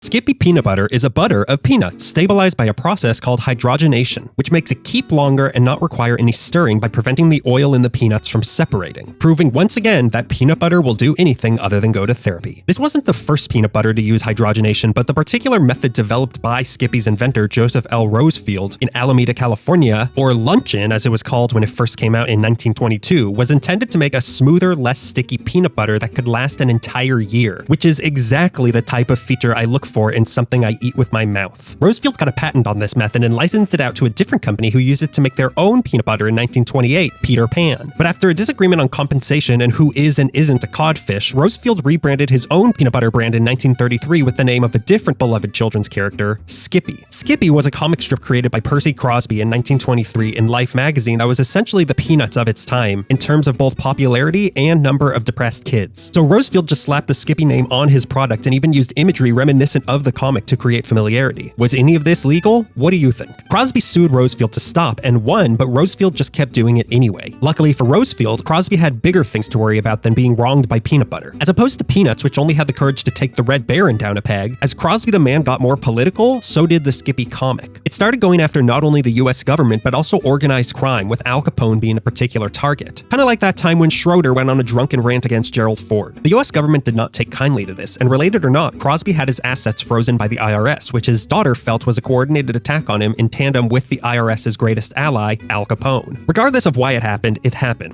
Skippy Peanut Butter is a butter of peanuts stabilized by a process called hydrogenation, which makes it keep longer and not require any stirring by preventing the oil in the peanuts from separating, proving once again that peanut butter will do anything other than go to therapy. This wasn't the first peanut butter to use hydrogenation, but the particular method developed by Skippy's inventor Joseph L. Rosefield in Alameda, California, or Luncheon as it was called when it first came out in 1922, was intended to make a smoother, less sticky peanut butter that could last an entire year, which is exactly the type of feature I look for in something I eat with my mouth. Rosefield got a patent on this method and licensed it out to a different company who used it to make their own peanut butter in 1928, Peter Pan. But after a disagreement on compensation and who is and isn't a codfish, Rosefield rebranded his own peanut butter brand in 1933 with the name of a different beloved children's character, Skippy. Skippy was a comic strip created by Percy Crosby in 1923 in Life magazine that was essentially the Peanuts of its time in terms of both popularity and number of depressed kids. So Rosefield just slapped the Skippy name on his product and even used imagery reminiscent of the comic to create familiarity. Was any of this legal? What do you think? Crosby sued Rosefield to stop and won, but Rosefield just kept doing it anyway. Luckily for Rosefield, Crosby had bigger things to worry about than being wronged by peanut butter. As opposed to Peanuts, which only had the courage to take the Red Baron down a peg, as Crosby the man got more political, so did the Skippy comic. It started going after not only the US government, but also organized crime, with Al Capone being a particular target. Kinda like that time when Schroeder went on a drunken rant against Gerald Ford. The US government did not take kindly to this, and related or not, Crosby had his assets frozen by the IRS, which his daughter felt was a coordinated attack on him in tandem with the IRS's greatest ally, Al Capone. Regardless of why it happened,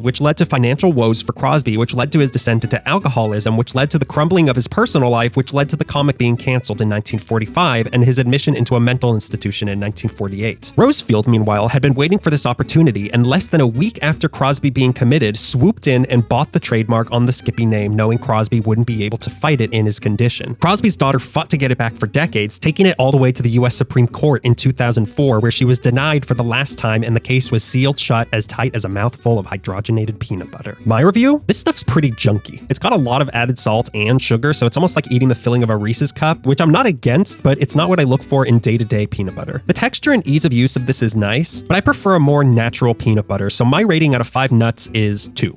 which led to financial woes for Crosby, which led to his descent into alcoholism, which led to the crumbling of his personal life, which led to the comic being canceled in 1945 and his admission into a mental institution in 1948. Rosefield, meanwhile, had been waiting for this opportunity, and less than a week after Crosby being committed, swooped in and bought the trademark on the Skippy name, knowing Crosby wouldn't be able to fight it in his condition. Crosby's daughter fought to get it back for decades, taking it all the way to the US Supreme Court in 2004, where she was denied for the last time and the case was sealed shut as tight as a mouthful of hydrogenated peanut butter. My review? This stuff's pretty junky. It's got a lot of added salt and sugar, so it's almost like eating the filling of a Reese's cup, which I'm not against, but it's not what I look for in day-to-day peanut butter. The texture and ease of use of this is nice, but I prefer a more natural peanut butter, so my rating out of 5 nuts is 2.